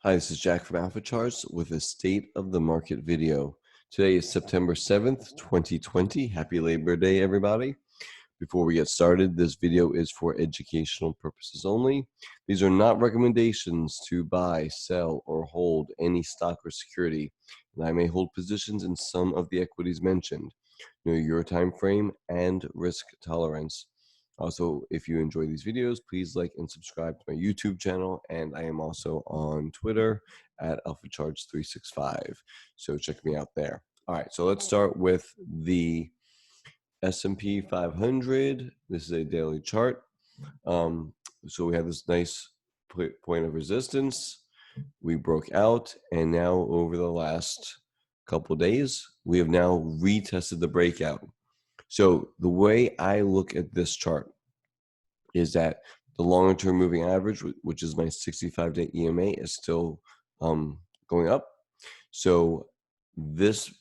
Hi, this is Jack from Alpha Charts with a State of the Market video. Today is September 7th, 2020. Happy Labor Day, everybody. Before we get started, this video is for educational purposes only. These are not recommendations to buy, sell, or hold any stock or security. And I may hold positions in some of the equities mentioned. Know your time frame and risk tolerance. Also, if you enjoy these videos, please like and subscribe to my YouTube channel, and I am also on Twitter at AlphaCharts365. So check me out there. All right, so let's start with the S&P 500. This is a daily chart. So we have this nice point of resistance. We broke out, and now over the last couple days, we have now retested the breakout. So the way I look at this chart is that the longer term moving average, which is my 65-day EMA, is still going up. So this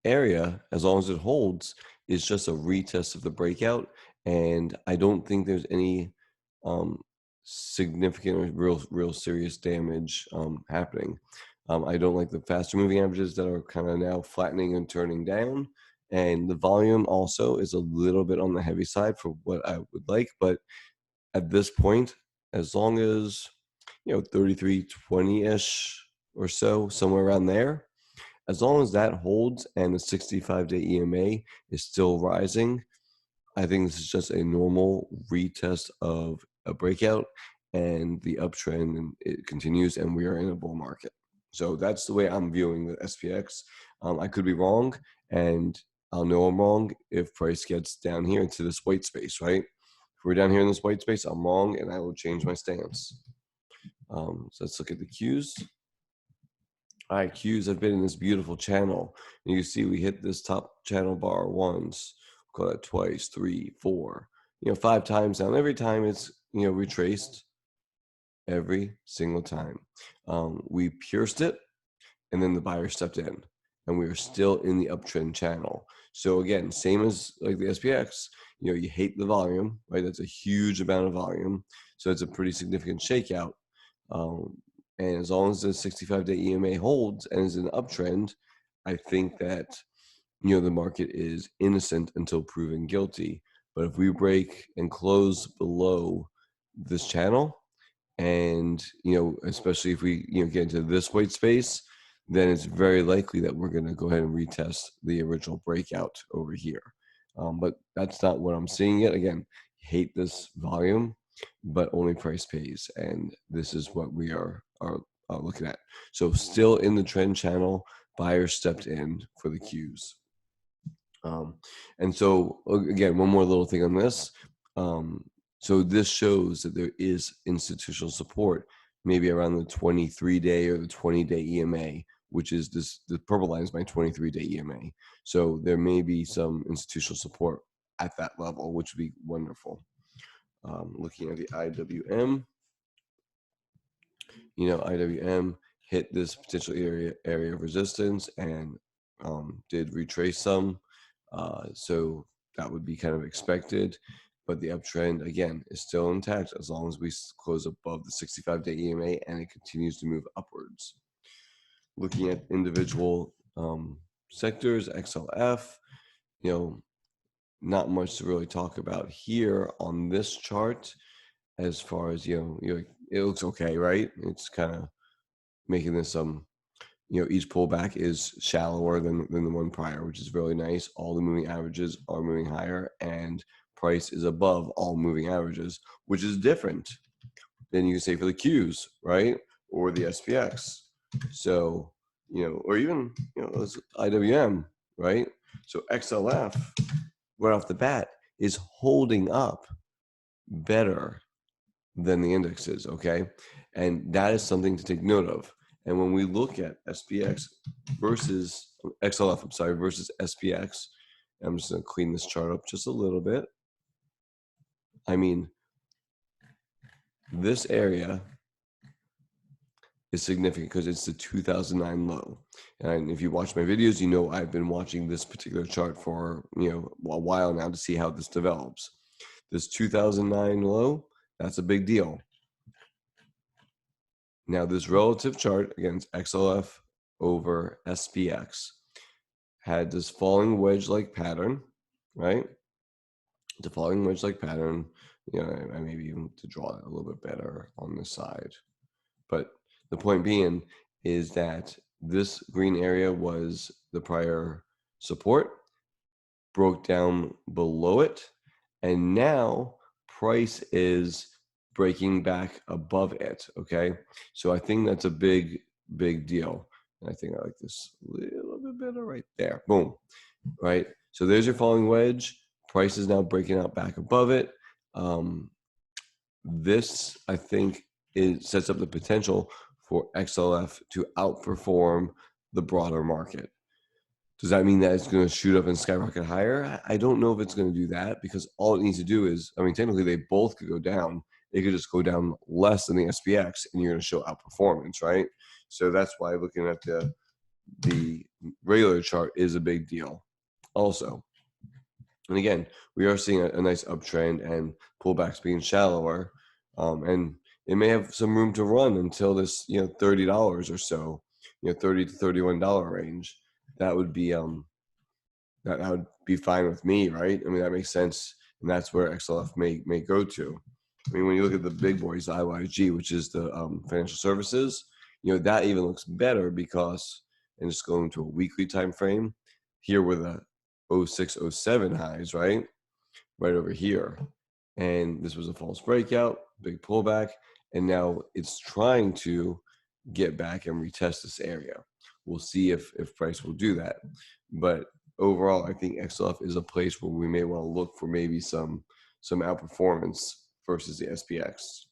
area, as long as it holds, is just a retest of the breakout. And I don't think there's any significant or real serious damage happening. I don't like the faster moving averages that are kind of now flattening and turning down. And the volume also is a little bit on the heavy side for what I would like. But at this point, as long as, 3320-ish or so, somewhere around there, as long as that holds and the 65-day EMA is still rising, I think this is just a normal retest of a breakout, and the uptrend, and it continues, and we are in a bull market. So that's the way I'm viewing the SPX. I could be wrong, and I'll know I'm wrong if price gets down here into this white space, right? If we're down here in this white space, I'm wrong, and I will change my stance. So let's look at the Qs. All right, Qs have been in this beautiful channel. And you see we hit this top channel bar once, we'll call that twice, 3, 4, 5 times down. Every time it's, retraced every single time. We pierced it, and then the buyer stepped in, and we are still in the uptrend channel. So again, same as like the SPX, you hate the volume, right? That's a huge amount of volume. So it's a pretty significant shakeout. And as long as the 65-day EMA holds and is an uptrend, I think that, the market is innocent until proven guilty. But if we break and close below this channel, and, especially if we, get into this white space, then it's very likely that we're going to go ahead and retest the original breakout over here. But that's not what I'm seeing yet. Again, hate this volume, but only price pays, and this is what we are looking at. So still in the trend channel, buyers stepped in for the Qs. And so again, one more little thing on this. So this shows that there is institutional support, maybe around the 23-day or the 20-day EMA, which is the purple line is my 23-day EMA. So there may be some institutional support at that level, which would be wonderful. Looking at the IWM, IWM hit this potential area of resistance and did retrace some. So that would be kind of expected. But the uptrend, again, is still intact as long as we close above the 65-day EMA and it continues to move upwards. Looking at individual sectors, XLF, not much to really talk about here on this chart as far as, it looks okay, right? It's kind of making this each pullback is shallower than the one prior, which is really nice. All the moving averages are moving higher, and price is above all moving averages, which is different than you can say for the Qs, right? Or the SPX. So, or even, IWM, right? So XLF, right off the bat, is holding up better than the indexes, okay? And that is something to take note of. And when we look at SPX versus XLF, versus SPX, I'm just going to clean this chart up just a little bit. I mean, this area is significant because it's the 2009 low. And if you watch my videos, I've been watching this particular chart for, a while now to see how this develops. This 2009 low, that's a big deal. Now this relative chart against XLF over SPX had this falling wedge-like pattern, right? The falling wedge-like pattern, I maybe even to draw it a little bit better on the side. But the point being is that this green area was the prior support, broke down below it, and now price is breaking back above it. Okay, so I think that's a big deal, and I think I like this a little bit better right there. Boom. Right, so there's your falling wedge. Price is now breaking out back above it. This, I think, sets up the potential for XLF to outperform the broader market. Does that mean that it's going to shoot up and skyrocket higher? I don't know if it's going to do that, because all it needs to do is, technically they both could go down. They could just go down less than the SPX, and you're going to show outperformance, right? So that's why looking at the regular chart is a big deal also. And again, we are seeing a nice uptrend and pullbacks being shallower, and it may have some room to run until this $30 or so, $30 to $31 range. That would be that would be fine with me, right? That makes sense, and that's where XLF may go to. When you look at the big boys, IYG, which is the financial services, that even looks better because, and just going to a weekly time frame, here were the 0607 highs, right over here, and this was a false breakout, big pullback, and now it's trying to get back and retest this area. We'll see if price will do that, but overall, I think XLF is a place where we may want to look for maybe some outperformance versus the SPX.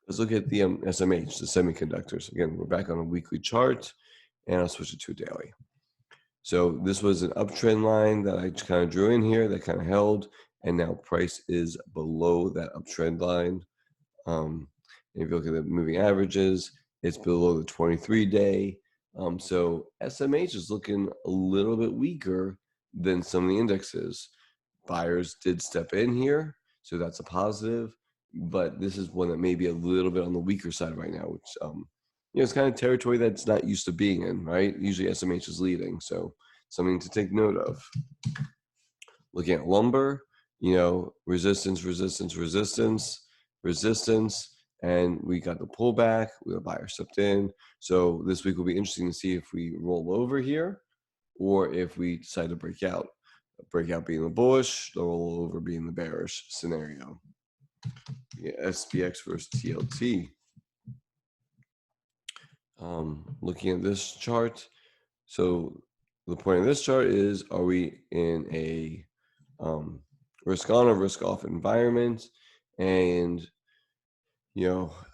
Let's look at the SMH, the semiconductors. Again, we're back on a weekly chart, and I'll switch it to a daily. So this was an uptrend line that I kind of drew in here that kind of held, and now price is below that uptrend line. If you look at the moving averages, it's below the 23-day. So SMH is looking a little bit weaker than some of the indexes. Buyers did step in here, so that's a positive, but this is one that may be a little bit on the weaker side right now, which it's kind of territory that's not used to being in, right? Usually SMH is leading, so something to take note of. Looking at lumber, resistance, and we got the pullback. The buyer stepped in. So this week will be interesting to see if we roll over here or if we decide to break out. Breakout being the bullish, the rollover being the bearish scenario. SPX versus TLT. Looking at this chart, so the point of this chart is, are we in a risk on or risk off environment? And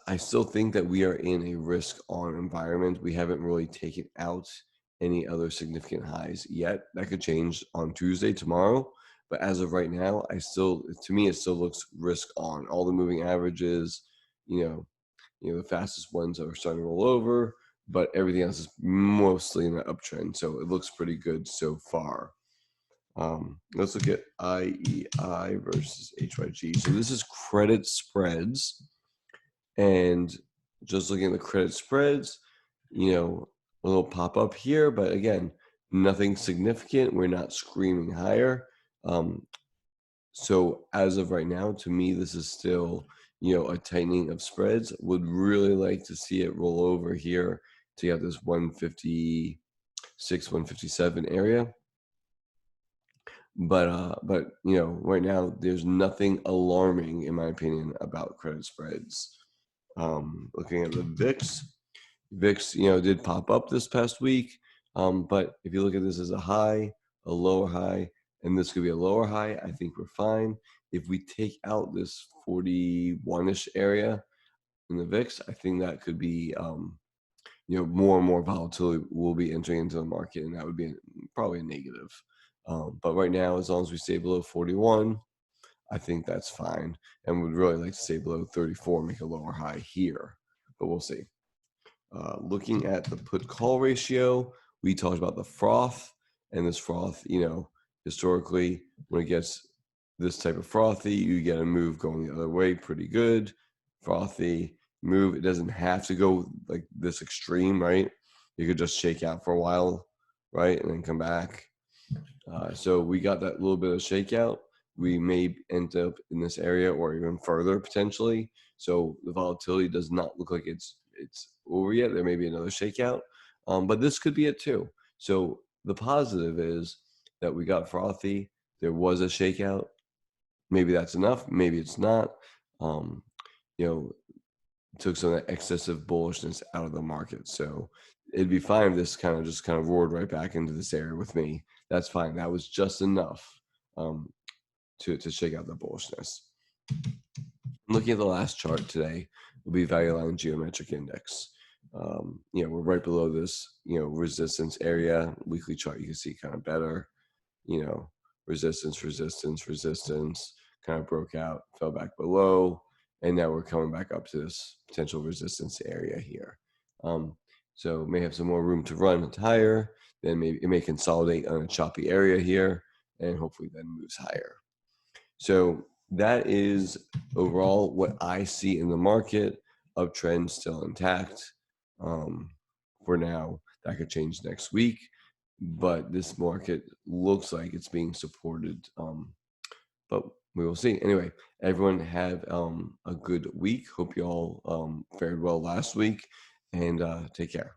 I still think that we are in a risk on environment. We haven't really taken out any other significant highs yet. That could change on Tuesday, tomorrow, but as of right now, to me it still looks risk on. All the moving averages, the fastest ones are starting to roll over, but everything else is mostly in an uptrend, so it looks pretty good so far. Let's look at IEI versus HYG. So this is credit spreads, and just looking at the credit spreads, a little pop up here, but again, nothing significant. We're not screaming higher. So as of right now, to me, this is still, a tightening of spreads. Would really like to see it roll over here to get this 156, 157 area. But right now there's nothing alarming, in my opinion, about credit spreads. Looking at the VIX, did pop up this past week. But if you look at this as a high, a lower high, and this could be a lower high, I think we're fine. If we take out this 41-ish area in the VIX, I think that could be, more and more volatility will be entering into the market, and that would be probably a negative. But right now, as long as we stay below 41, I think that's fine, and would really like to stay below 34, make a lower high here, but we'll see. Looking at the put call ratio, we talked about the froth, and this froth, historically, when it gets this type of frothy, you get a move going the other way pretty good. Frothy, move. It doesn't have to go like this extreme, right? You could just shake out for a while, right, and then come back. So we got that little bit of shakeout. We may end up in this area or even further potentially. So the volatility does not look like it's over yet. There may be another shakeout, but this could be it too. So the positive is that we got frothy. There was a shakeout. Maybe that's enough. Maybe it's not. Um, you know, took some of that excessive bullishness out of the market. So it'd be fine if this kind of roared right back into this area with me. That's fine. That was just enough um, to shake out the bullishness. Looking at the last chart today, will be value line geometric index. We're right below this, resistance area. Weekly chart, you can see kind of better. Resistance, resistance, resistance, kind of broke out, fell back below, and now we're coming back up to this potential resistance area here. So may have some more room to run higher, then maybe it may consolidate on a choppy area here, and hopefully then moves higher. So that is overall what I see in the market. Uptrend still intact. For now, that could change next week, but this market looks like it's being supported. But we will see. Anyway, everyone have a good week. Hope you all fared well last week, and take care.